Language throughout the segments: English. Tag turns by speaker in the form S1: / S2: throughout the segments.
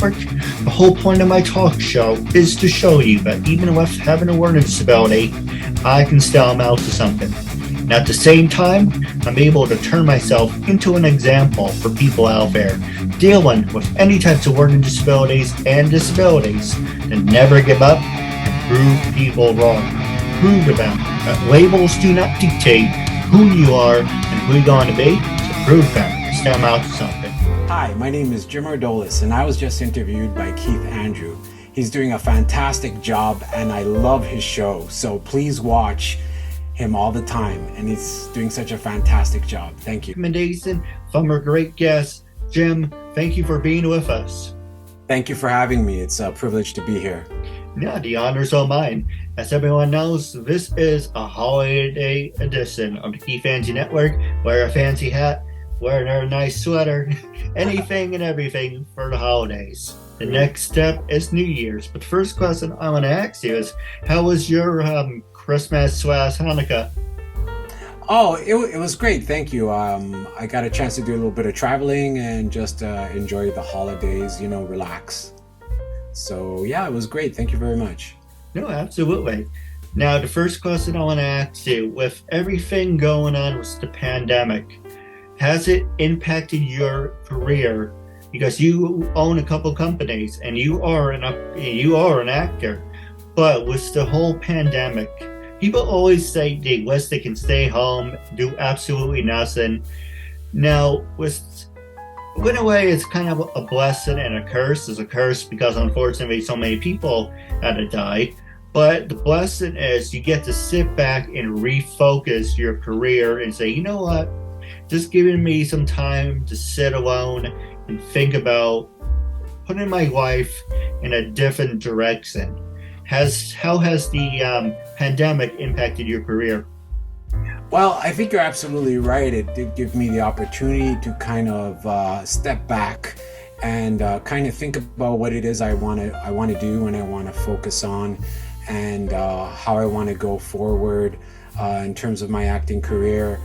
S1: Network. The whole point of my talk show is to show you that even with having a learning disability, I can still amount to something. And at the same time, I'm able to turn myself into an example for people out there dealing with any types of learning disabilities and disabilities to never give up and prove people wrong. Prove to them that labels do not dictate who you are and who you're going to be, so prove them and still amount to something.
S2: Hi, my name is Jim Ordolis, and I was just interviewed by Keith Andrew. He's doing a fantastic job, and I love his show, so please watch him all the time, and he's doing such a fantastic job. Thank you.
S1: Recommendation from our great guest, Jim. Thank you for being with us.
S2: Thank you for having me. It's a privilege to be here.
S1: Yeah, the honor's all mine. As everyone knows, this is a holiday edition of the KeithAndrewNetWork. Network. Wear a fancy hat, wear a nice sweater, anything and everything for the holidays. The next step is New Year's. But the first question I want to ask you is, how was your Christmas/Hanukkah?
S2: Oh, it was great. Thank you. I got a chance to do a little bit of traveling and just enjoy the holidays, relax. So yeah, it was great. Thank you very much.
S1: No, absolutely. Now, the first question I want to ask you, with everything going on with the pandemic, has it impacted your career? Because you own a couple companies and you are an actor, but with the whole pandemic, people always say they wish they can stay home, do absolutely nothing. Now, in a way, it's kind of a blessing and a curse. It's a curse because unfortunately so many people had to die. But the blessing is you get to sit back and refocus your career and say, you know what? Just giving me some time to sit alone and think about putting my life in a different direction. How has the pandemic impacted your career?
S2: Well, I think you're absolutely right. It did give me the opportunity to kind of step back and kind of think about what it is I want to do and I want to focus on, and how I want to go forward in terms of my acting career.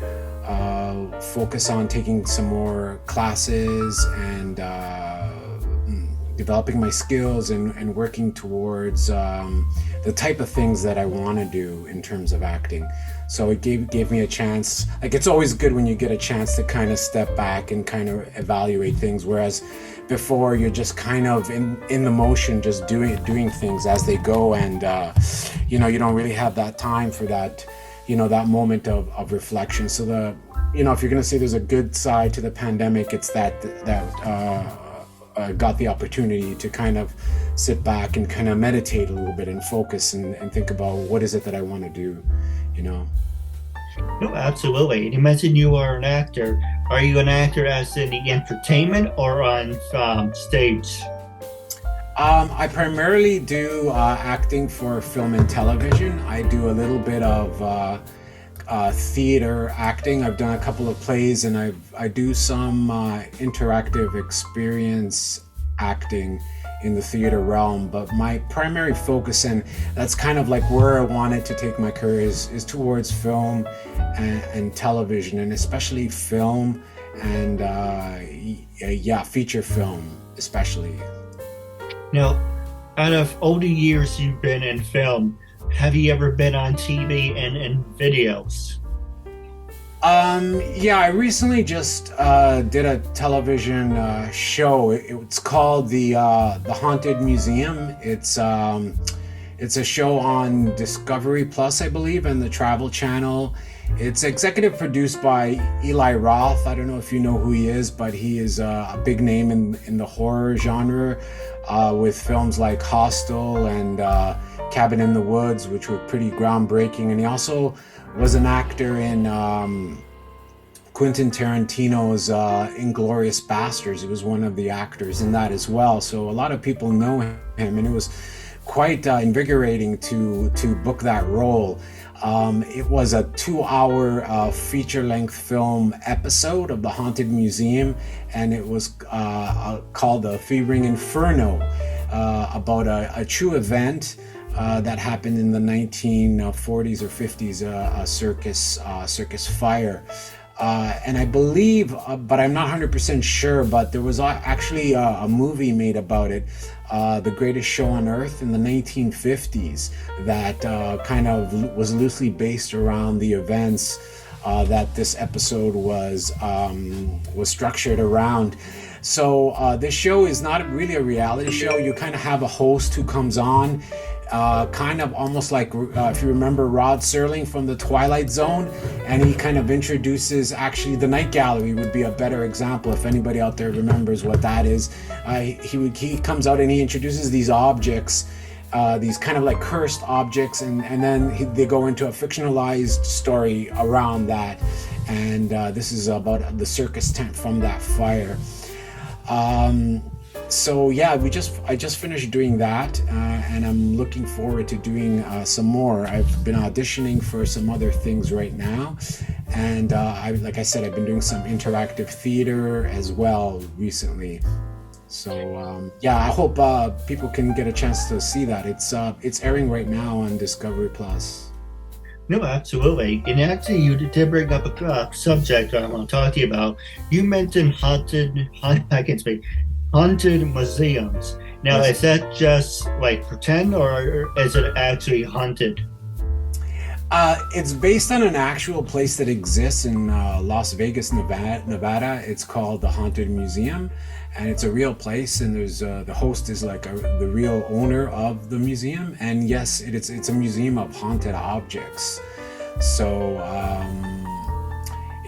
S2: Focus on taking some more classes and developing my skills and working towards the type of things that I want to do in terms of acting. So it gave me a chance. Like, it's always good when you get a chance to kind of step back and kind of evaluate things, whereas before you're just kind of in the motion, just doing things as they go, and you don't really have that time for that, that moment of reflection. So if you're going to say there's a good side to the pandemic, it's that got the opportunity to kind of sit back and kind of meditate a little bit and focus and think about what is it that I want to do,
S1: No, absolutely. You mentioned you are an actor. Are you an actor as in the entertainment or on stage?
S2: I primarily do acting for film and television. I do a little bit of theater acting. I've done a couple of plays, and I do some interactive experience acting in the theater realm. But my primary focus, and that's kind of like where I wanted to take my career, is towards film and television, and especially film and feature film especially.
S1: Now, out of all the years you've been in film, have you ever been on TV and in videos?
S2: I recently just did a television show. It's called the Haunted Museum. It's a show on Discovery Plus, I believe, and the Travel Channel. It's executive produced by Eli Roth. I don't know if you know who he is, but he is a big name in the horror genre with films like Hostel and Cabin in the Woods, which were pretty groundbreaking. And he also was an actor in Quentin Tarantino's Inglourious Basterds. He was one of the actors in that as well. So a lot of people know him, and it was quite invigorating to book that role. It was a 2-hour feature-length film episode of the Haunted Museum, and it was called The Thievening Inferno, about a true event that happened in the 1940s or 50s, a circus fire. And I believe, but I'm not 100% sure, but there was actually a movie made about it, The Greatest Show on Earth in the 1950s, that kind of was loosely based around the events that this episode was structured around. So this show is not really a reality show. You kind of have a host who comes on, kind of almost like if you remember Rod Serling from the Twilight Zone, and he kind of introduces, actually the Night Gallery would be a better example if anybody out there remembers what that is. He comes out and he introduces these objects, these kind of like cursed objects, and then they go into a fictionalized story around that, and this is about the circus tent from that fire. So yeah, I just finished doing that, and I'm looking forward to doing some more. I've been auditioning for some other things right now, and like I said, I've been doing some interactive theater as well recently. So yeah, I hope people can get a chance to see that. It's airing right now on Discovery Plus.
S1: No, absolutely. And actually, you did bring up a subject I want to talk to you about. You mentioned haunted museums. Now,
S2: Yes.
S1: is that just like pretend, or is it actually haunted?
S2: It's based on an actual place that exists in Las Vegas, Nevada. It's called the Haunted Museum, and it's a real place. And there's the host is like the real owner of the museum. And yes, it's a museum of haunted objects. So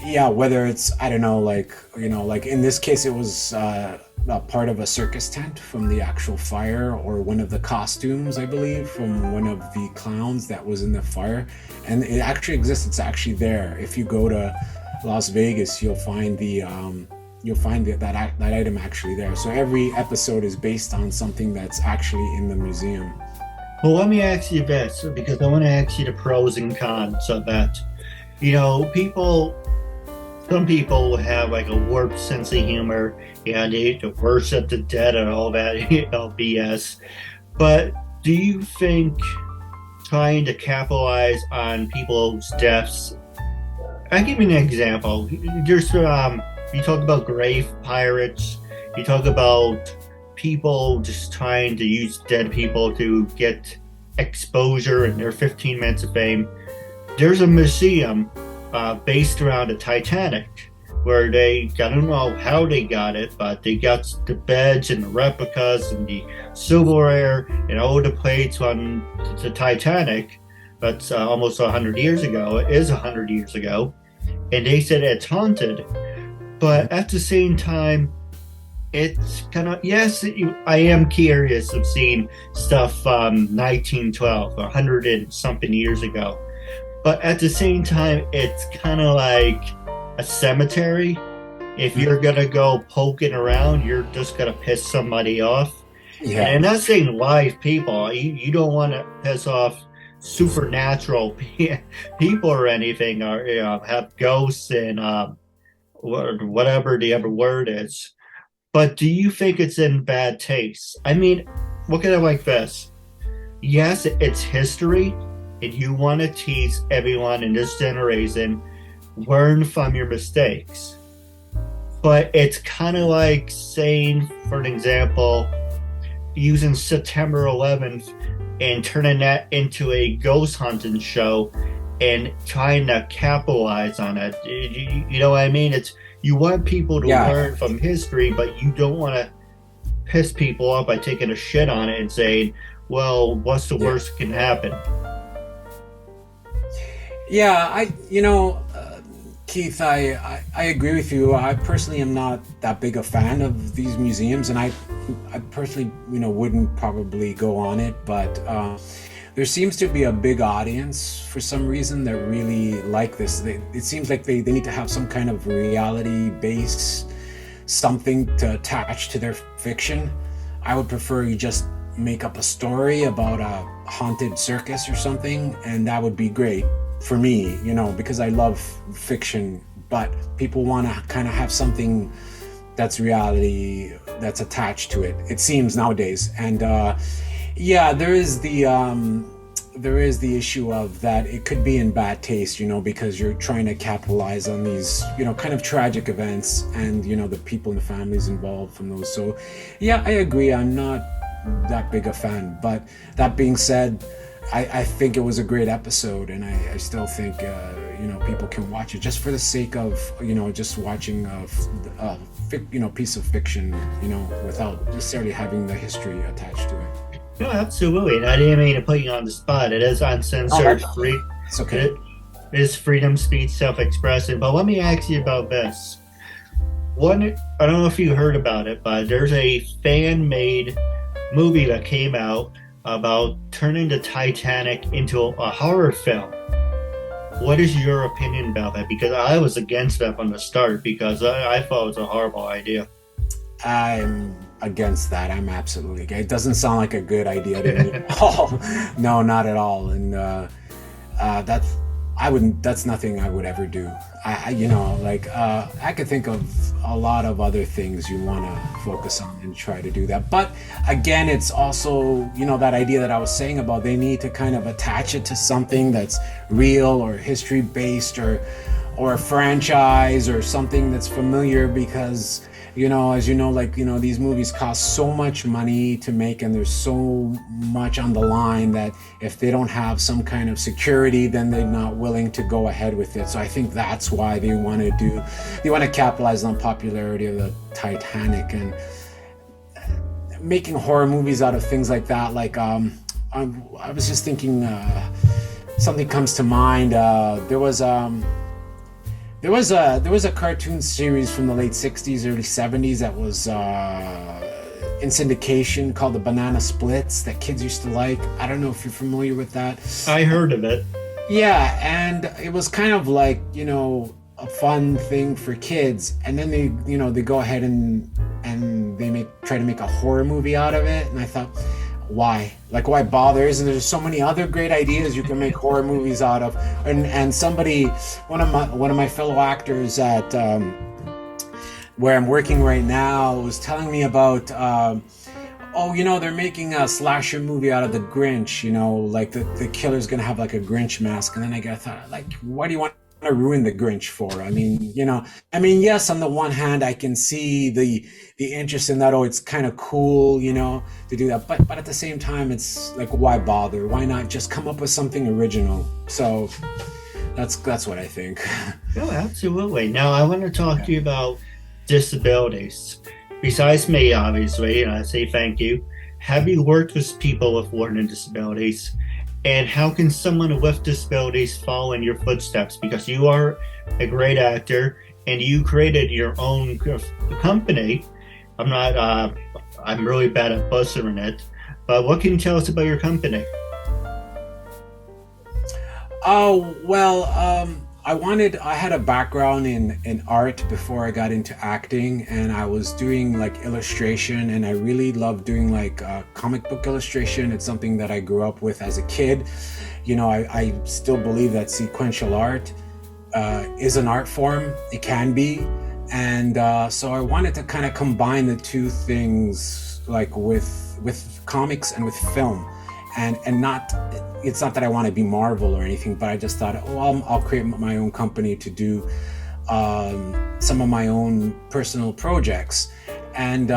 S2: yeah, whether it's, I don't know, like in this case, it was a part of a circus tent from the actual fire, or one of the costumes, I believe, from one of the clowns that was in the fire. And it actually exists. It's actually there. If you go to Las Vegas, you'll find that item actually there. So every episode is based on something that's actually in the museum.
S1: Well, let me ask you this, because I want to ask you the pros and cons of that. Some people have like a warped sense of humor, and they worship the dead and all that BS. But do you think trying to capitalize on people's deaths? I'll give you an example. There's you talk about grave pirates. You talk about people just trying to use dead people to get exposure and their 15 minutes of fame. There's a museum based around the Titanic, where I don't know how they got it, but they got the beds and the replicas and the silverware and all the plates on the Titanic. That's almost 100 years ago. It is 100 years ago. And they said it's haunted. But at the same time, it's kind of, yes, I am curious of seeing stuff from 1912, 100 and something years ago. But at the same time, it's kind of like a cemetery. If you're going to go poking around, you're just going to piss somebody off.
S2: Yeah.
S1: And I'm not saying live people. You don't want to piss off supernatural people or anything, or have ghosts and whatever the other word is. But do you think it's in bad taste? I mean, look at it like this. Yes, it's history, and you want to teach everyone in this generation, learn from your mistakes. But it's kind of like saying, for an example, using September 11th and turning that into a ghost hunting show and trying to capitalize on it. You know what I mean? You want people to learn from history, but you don't want to piss people off by taking a shit on it and saying, well, what's the worst that can happen?
S2: Yeah, Keith, I agree with you. I personally am not that big a fan of these museums, and I personally, wouldn't probably go on it, but there seems to be a big audience for some reason that really like this. It seems like they need to have some kind of reality base, something to attach to their fiction. I would prefer you just make up a story about a haunted circus or something, and that would be great for me, because I love fiction, but people want to kind of have something that's reality that's attached to it, it seems nowadays. And there is the the issue of that it could be in bad taste, because you're trying to capitalize on these, kind of tragic events, and the people and the families involved from those. So yeah, I agree, I'm not that big a fan, but that being said, I think it was a great episode, and I still think people can watch it just for the sake of just watching a piece of fiction, without necessarily having the history attached to it.
S1: No, absolutely. And I didn't mean to put you on the spot. It is uncensored.
S2: It's okay.
S1: It is freedom speech, self-expression. But let me ask you about this. I don't know if you heard about it, but there's a fan-made movie that came out about turning the Titanic into a horror film. What is your opinion about that? Because I was against that from the start, because I thought it was a horrible idea.
S2: I'm against that. I'm absolutely gay. It doesn't sound like a good idea to me at all. No, not at all. And that's nothing I would ever do. I could think of a lot of other things you want to focus on and try to do that. But again, it's also, that idea that I was saying about they need to kind of attach it to something that's real or history based or a franchise or something that's familiar, because as these movies cost so much money to make, and there's so much on the line that if they don't have some kind of security, then they're not willing to go ahead with it. So I think that's why they want to capitalize on popularity of the Titanic, and making horror movies out of things like that. Like I was just thinking, something comes to mind. There was a cartoon series from the late 60s, early 70s that was in syndication called the Banana Splits that kids used to like. I don't know if you're familiar with that.
S1: I heard of it.
S2: Yeah, and it was kind of like, a fun thing for kids. And then they go ahead and they try to make a horror movie out of it. And I thought, why bother? Isn't there so many other great ideas you can make horror movies out of? And somebody, one of my fellow actors at where I'm working right now, was telling me about they're making a slasher movie out of the Grinch, like the killer's gonna have like a Grinch mask. And then I thought, like, why do you want to ruin the Grinch for? I mean, yes, on the one hand I can see the interest in that. It's kind of cool, to do that, but at the same time, it's like, why bother? Why not just come up with something original? So that's what I think.
S1: Oh, absolutely. Now I want to talk to you about disabilities. Besides me, obviously, and I say thank you, have you worked with people with learning disabilities? And how can someone with disabilities follow in your footsteps? Because you are a great actor and you created your own company. I'm really bad at butchering it, but what can you tell us about your company?
S2: Oh, well, I had a background in art before I got into acting, and I was doing like illustration, and I really loved doing like comic book illustration. It's something that I grew up with as a kid. I still believe that sequential art is an art form. It can be. And so I wanted to kind of combine the two things, like with comics and with film. And it's not that I want to be Marvel or anything, but I just thought, I'll create my own company to do some of my own personal projects. And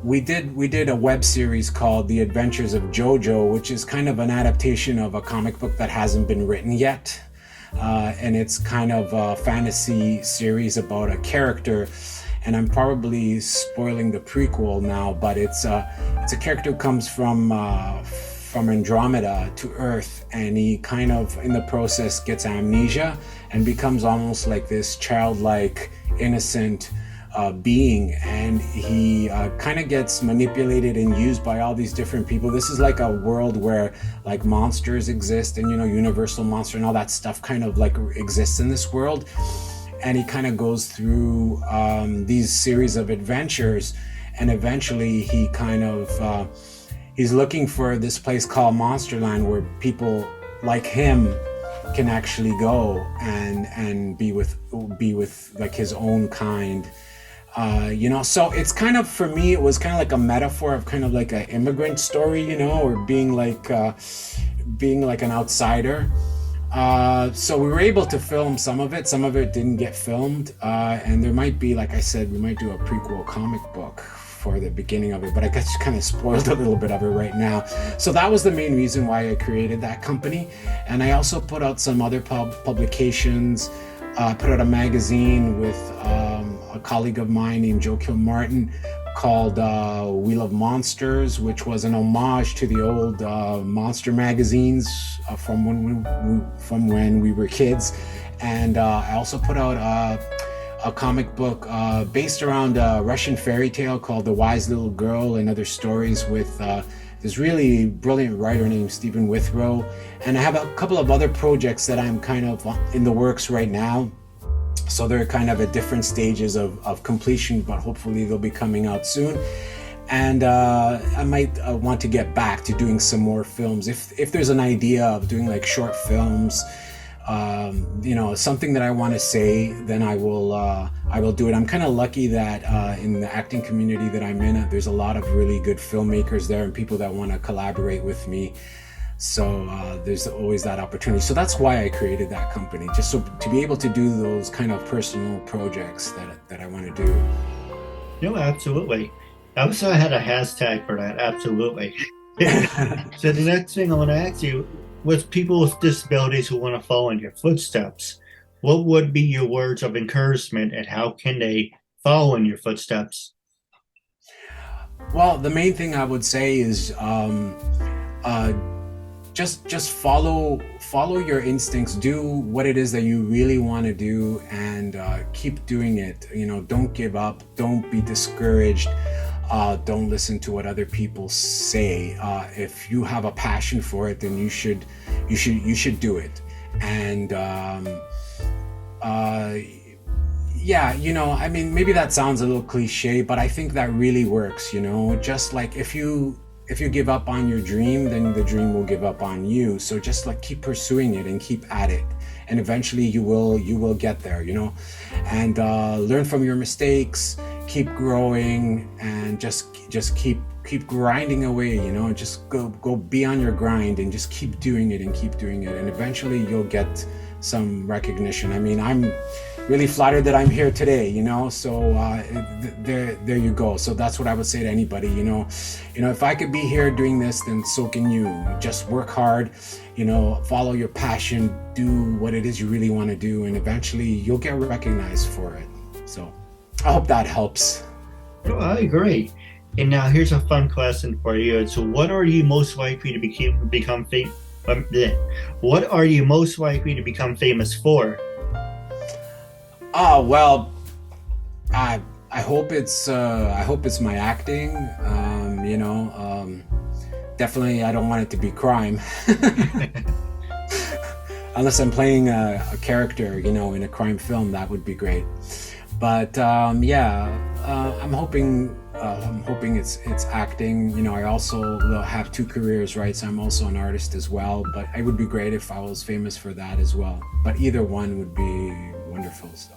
S2: we did a web series called The Adventures of JohJoh, which is kind of an adaptation of a comic book that hasn't been written yet. And it's kind of a fantasy series about a character, and I'm probably spoiling the prequel now, but it's a character who comes from Andromeda to Earth, and he kind of in the process gets amnesia and becomes almost like this childlike, innocent being, and he kind of gets manipulated and used by all these different people. This is like a world where like monsters exist, and Universal Monster and all that stuff kind of like exists in this world, and he kind of goes through these series of adventures, and eventually he kind of he's looking for this place called Monsterland where people like him can actually go and be with like his own kind. So it's kind of, for me, it was kind of like a metaphor of kind of like an immigrant story, or being like being like an outsider. So we were able to film some of it. Some of it didn't get filmed. And there might be, like I said, we might do a prequel comic book for the beginning of it, but I guess kind of spoiled a little bit of it right now. So that was the main reason why I created that company. And I also put out some other publications. Put out a magazine with a colleague of mine named JohJoh Martin called We Love Monsters, which was an homage to the old monster magazines from when we were kids. And I also put out a comic book based around a Russian fairy tale called The Wise Little Girl, and other stories with this really brilliant writer named Stephen Withrow. And I have a couple of other projects that I'm kind of in the works right now. So they're kind of at different stages of completion, but hopefully they'll be coming out soon. And I might want to get back to doing some more films. If there's an idea of doing like short films, something that I want to say, then I will do it. I'm kind of lucky that in the acting community that I'm in, there's a lot of really good filmmakers there and people that want to collaborate with me. So there's always that opportunity. So that's why I created that company, just so to be able to do those kind of personal projects that I want to do.
S1: No, absolutely. I also had a hashtag for that. Absolutely. So the next thing I want to ask you, with people with disabilities who want to follow in your footsteps, what would be your words of encouragement and how can they follow in your footsteps?
S2: Well, the main thing I would say is just follow your instincts, do what it is that you really want to do, and keep doing it. Don't give up, don't be discouraged. Don't listen to what other people say. If you have a passion for it, then you should do it. And maybe that sounds a little cliche, but I think that really works. Just like if you give up on your dream, then the dream will give up on you. So just like keep pursuing it and keep at it, and eventually you will get there. And learn from your mistakes. Keep growing and just keep grinding away, just go be on your grind and just keep doing it, and eventually you'll get some recognition. I mean, I'm really flattered that I'm here today, so there you go. So that's what I would say to anybody, if I could be here doing this, then so can you. Just work hard, follow your passion, do what it is you really want to do, and eventually you'll get recognized for it. So I hope that helps.
S1: Oh, I agree. And now here's a fun question for you. So what are you most likely to become famous? What are you most likely to become famous for?
S2: Oh, well, I hope it's my acting. Definitely I don't want it to be crime. Unless I'm playing a character, in a crime film, that would be great. But I'm hoping it's acting. I also have two careers, right? So I'm also an artist as well. But it would be great if I was famous for that as well. But either one would be wonderful. So.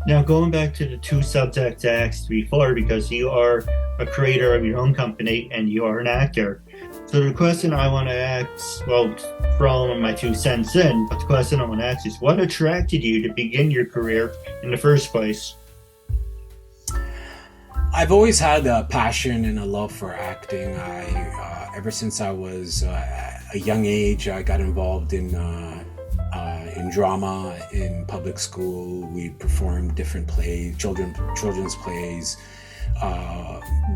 S1: Now, going back to the two subjects I asked before, because you are a creator of your own company and you are an actor. So the question I want to ask, well, from my 2 cents in, but the question I want to ask is, what attracted you to begin your career in the first place?
S2: I've always had a passion and a love for acting. Ever since I was a young age, I got involved in drama in public school. We performed different plays, children's plays,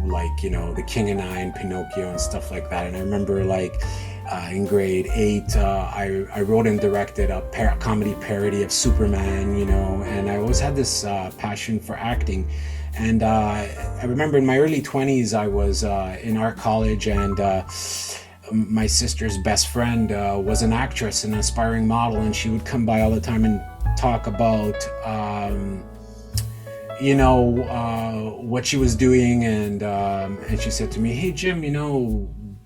S2: like The King and I and Pinocchio and stuff like that. And I remember in grade 8, I wrote and directed a comedy parody of Superman, and I always had this passion for acting. And I remember in my early 20s, I was in art college, and my sister's best friend was an actress, an aspiring model, and she would come by all the time and talk about what she was doing, and she said to me, "Hey Jim, do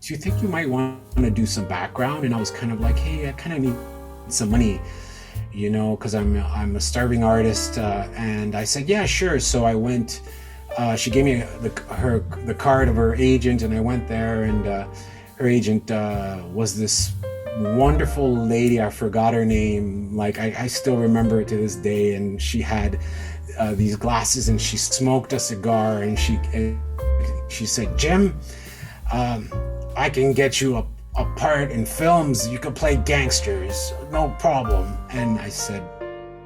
S2: you think you might want to do some background?" And I was kind of like, "Hey, I kind of need some money, because I'm a starving artist," and I said, "Yeah, sure." So I went. She gave me the card of her agent, and I went there, and her agent was this wonderful lady. I forgot her name. Like I still remember it to this day. And she had these glasses, and she smoked a cigar, and she said, "Jim, I can get you a part in films. You could play gangsters, no problem." And I said,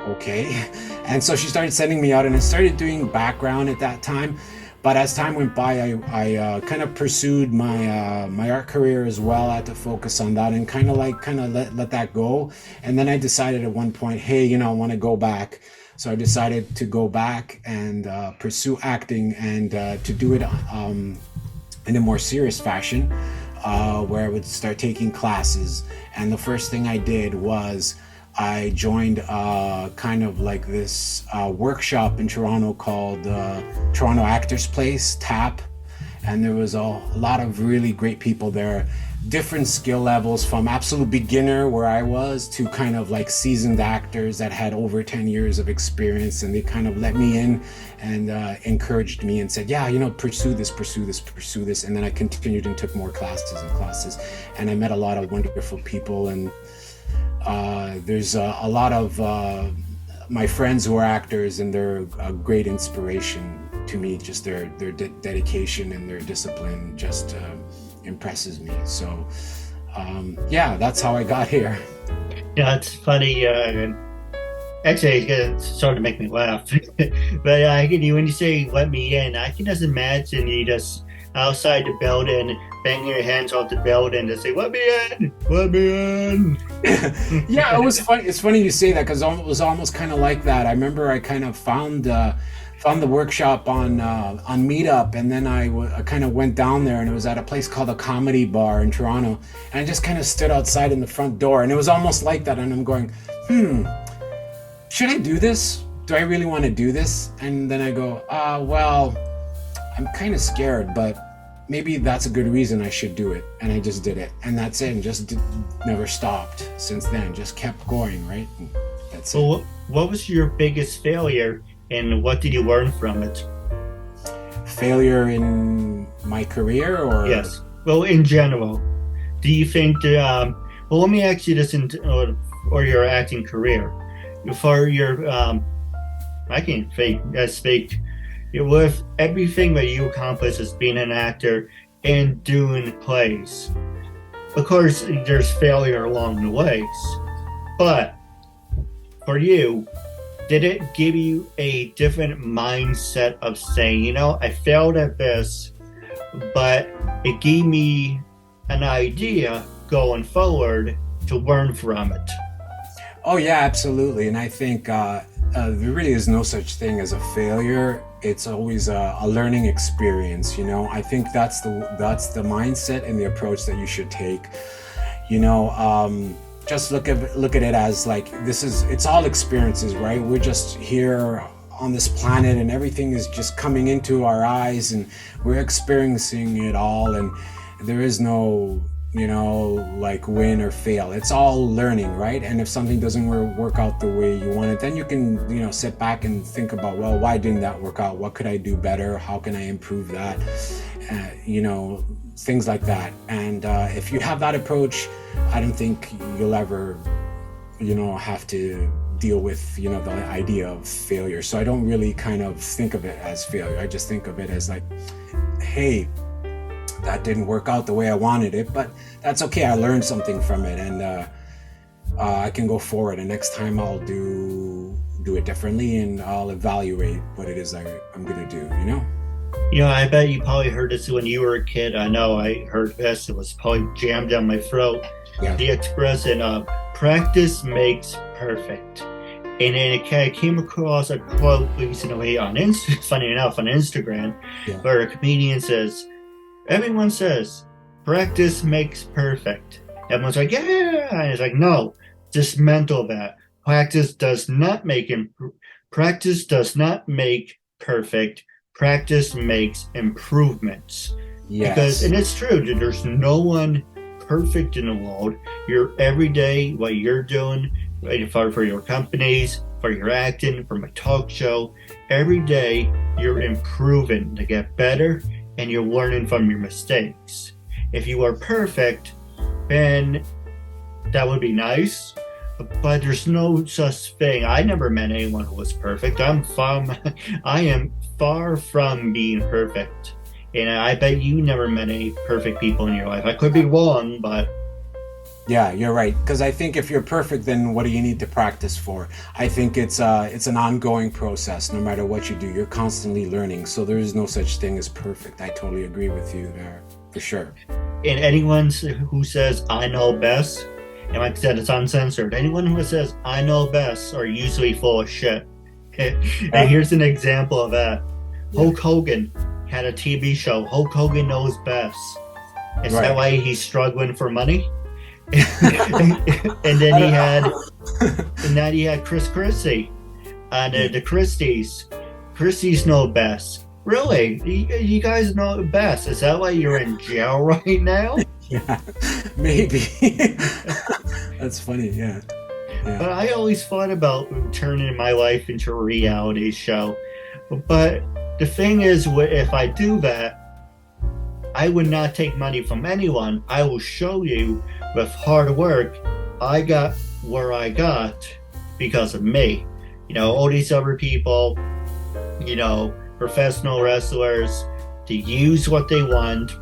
S2: okay. And so she started sending me out, and I started doing background at that time. But as time went by, I kind of pursued my art career as well. I had to focus on that and kind of let that go. And then I decided at one point, hey, I want to go back. So I decided to go back and pursue acting, and to do it in a more serious fashion, where I would start taking classes. And the first thing I did was I joined kind of like this workshop in Toronto called Toronto Actors Place, TAP. And there was a lot of really great people there, different skill levels, from absolute beginner where I was to kind of like seasoned actors that had over 10 years of experience. And they kind of let me in and encouraged me and said, yeah, pursue this. And then I continued and took more classes. And I met a lot of wonderful people. And there's a lot of my friends who are actors, and they're a great inspiration to me. Just their dedication and their discipline just impresses me. So yeah, that's how I got here.
S1: Yeah, it's funny. Actually, it's starting to make me laugh. But when you say "let me in," I can just imagine you just outside the building, banging your hands off the building to say, "Let me in, let me in."
S2: Yeah, it was funny. It's funny you say that, because it was almost kind of like that. I remember I kind of found the workshop on Meetup, and then I kind of went down there, and it was at a place called a Comedy Bar in Toronto, and I just kind of stood outside in the front door, and it was almost like that. And I'm going, should I do this? Do I really want to do this? And then I go, well, I'm kind of scared, but maybe that's a good reason I should do it. And I just did it, and that's it. And just never stopped since then. Just kept going, right? And that's
S1: well,
S2: it.
S1: What was your biggest failure, and what did you learn from it?
S2: Failure in my career, or
S1: yes? Well, in general, do you think that? Well, let me ask you this: or your acting career, for your I can't speak. With everything that you accomplish as being an actor and doing plays, of course, there's failure along the ways. But for you, did it give you a different mindset of saying, I failed at this, but it gave me an idea going forward to learn from it?
S2: Oh yeah, absolutely. And I think there really is no such thing as a failure. It's always a learning experience. I think that's the mindset and the approach that you should take. Just look at it as like, it's all experiences, right? We're just here on this planet, and everything is just coming into our eyes, and we're experiencing it all, and there is no like win or fail. It's all learning, right? And if something doesn't work out the way you want it, then you can sit back and think about, well, why didn't that work out? What could I do better? How can I improve that? Things like that. And if you have that approach, I don't think you'll ever have to deal with the idea of failure. So I don't really kind of think of it as failure. I just think of it as like, hey, that didn't work out the way I wanted it, but that's okay. I learned something from it, and I can go forward. And next time I'll do it differently, and I'll evaluate what it is I'm going to do.
S1: I bet you probably heard this when you were a kid. I know I heard this. It was probably jammed down my throat. Yeah. The expression of practice makes perfect. And then I came across a quote recently funny enough, on Instagram, where a comedian says, everyone says, practice makes perfect. Everyone's like, yeah. And it's like, no, dismantle that. Practice does not make perfect. Practice makes improvements.
S2: Yes.
S1: And it's true, there's no one perfect in the world. You're every day, what you're doing, right, for your companies, for your acting, for my talk show, every day you're improving to get better, and you're learning from your mistakes. If you are perfect, then that would be nice. But there's no such thing. I never met anyone who was perfect. I am far from being perfect. And I bet you never met any perfect people in your life. I could be wrong, but...
S2: Yeah, you're right. Because I think if you're perfect, then what do you need to practice for? I think it's an ongoing process. No matter what you do, you're constantly learning. So there is no such thing as perfect. I totally agree with you there, for sure.
S1: And anyone who says, I know best, and like I said, it's uncensored. Anyone who says, I know best, are usually full of shit. And here's an example of that. Hulk Hogan had a TV show, Hulk Hogan Knows Best. Is that why he's struggling for money? and then he had Chris Christie and the Christies know best. Really? You guys know best? Is that why you're in jail right now?
S2: Yeah, maybe. That's funny. Yeah.
S1: But I always thought about turning my life into a reality show. But the thing is, if I do that, I would not take money from anyone. I will show you with hard work, I got where I got because of me. All these other people, professional wrestlers, to use what they want,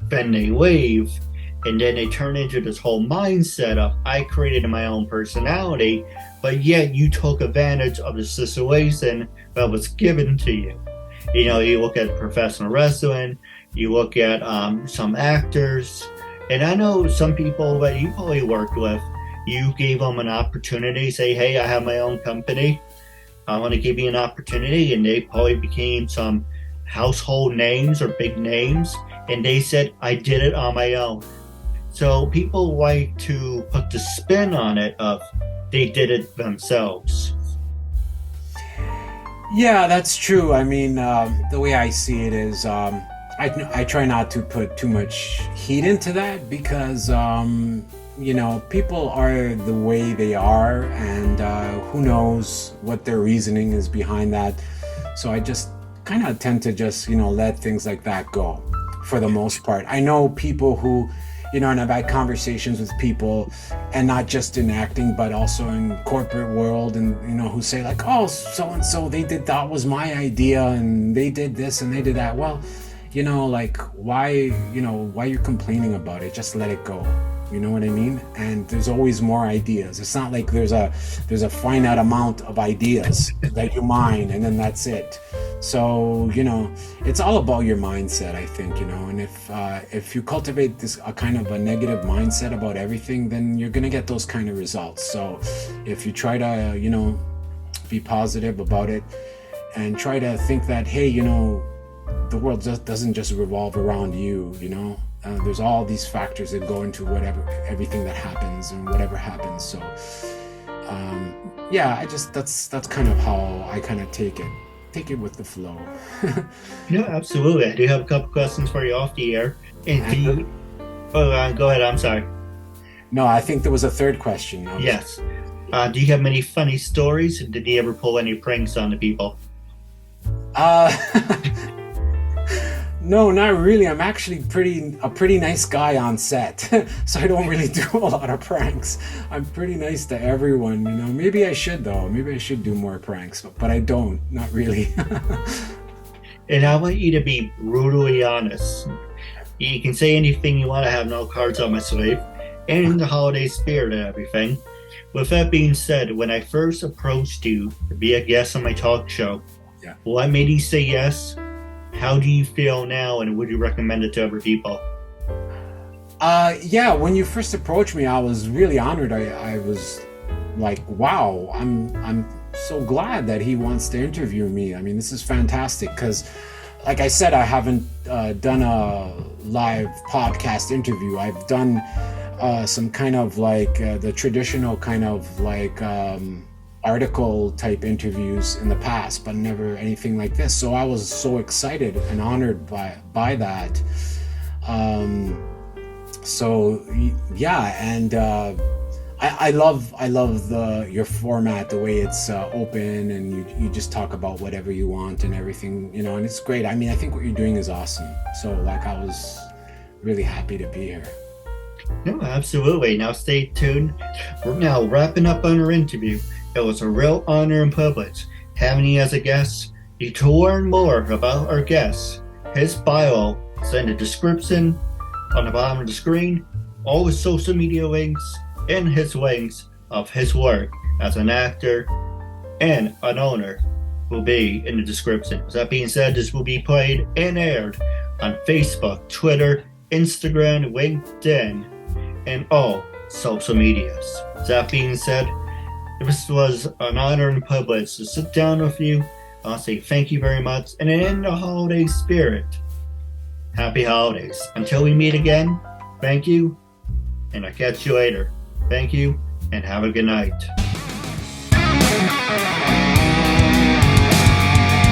S1: then they leave, and then they turn into this whole mindset of, I created my own personality, but yet you took advantage of the situation that was given to you. You look at professional wrestling, you look at some actors, and I know some people that you probably worked with, you gave them an opportunity, say, hey, I have my own company, I want to give you an opportunity, and they probably became some household names or big names, and they said, I did it on my own. So people like to put the spin on it of they did it themselves.
S2: Yeah, that's true. I mean, the way I see it is, I try not to put too much heat into that because, people are the way they are, and who knows what their reasoning is behind that. So I just kind of tend to just, let things like that go for the most part. I know people who, and I've had conversations with people, and not just in acting, but also in corporate world, and, who say like, oh, so-and-so, that was my idea, and they did this and they did that. Well, why you're complaining about it? Just let it go. You know what I mean? And there's always more ideas. It's not like there's a finite amount of ideas that you mine and then that's it. So, it's all about your mindset, I think, and if you cultivate this a kind of a negative mindset about everything, then you're going to get those kind of results. So if you try to, be positive about it and try to think that, hey, the world doesn't just revolve around you, there's all these factors that go into everything that happens and whatever happens. So, that's kind of how I kind of take it with the flow.
S1: No, absolutely. I do have a couple questions for you off the air. And go ahead. I'm sorry.
S2: No, I think there was a third question.
S1: Yes. Do you have many funny stories? Did you ever pull any pranks on the people? No, not really. I'm actually a pretty nice guy on set, so I don't really do a lot of pranks. I'm pretty nice to everyone, Maybe I should though. Maybe I should do more pranks, but I don't. Not really. And I want you to be brutally honest. You can say anything you want. I have no cards on my sleeve, and in the holiday spirit and everything. With that being said, when I first approached you to be a guest on my talk show, what made you say yes? How do you feel now, and would you recommend it to other people?
S2: When you first approached me, I was really honored. I was like, wow, I'm so glad that he wants to interview me. I mean, this is fantastic because, like I said, I haven't done a live podcast interview. I've done some kind of like the traditional kind of like article type interviews in the past, but never anything like this. So I was so excited and honored by that. I love your format, the way it's open, and you just talk about whatever you want and everything, and it's great. I mean, I think what you're doing is awesome. So like I was really happy to be here.
S1: No, absolutely. Now stay tuned. We're now wrapping up on our interview. It was a real honor and privilege having you as a guest. You can learn more about our guest, his bio is in the description on the bottom of the screen, all his social media links, and his links of his work as an actor and an owner will be in the description. With that being said, this will be played and aired on Facebook, Twitter, Instagram, LinkedIn, and all social medias. With that being said, this was an honor and privilege to sit down with you. I'll say thank you very much, and in the holiday spirit, happy holidays. Until we meet again, thank you, and I'll catch you later. Thank you, and have a good night.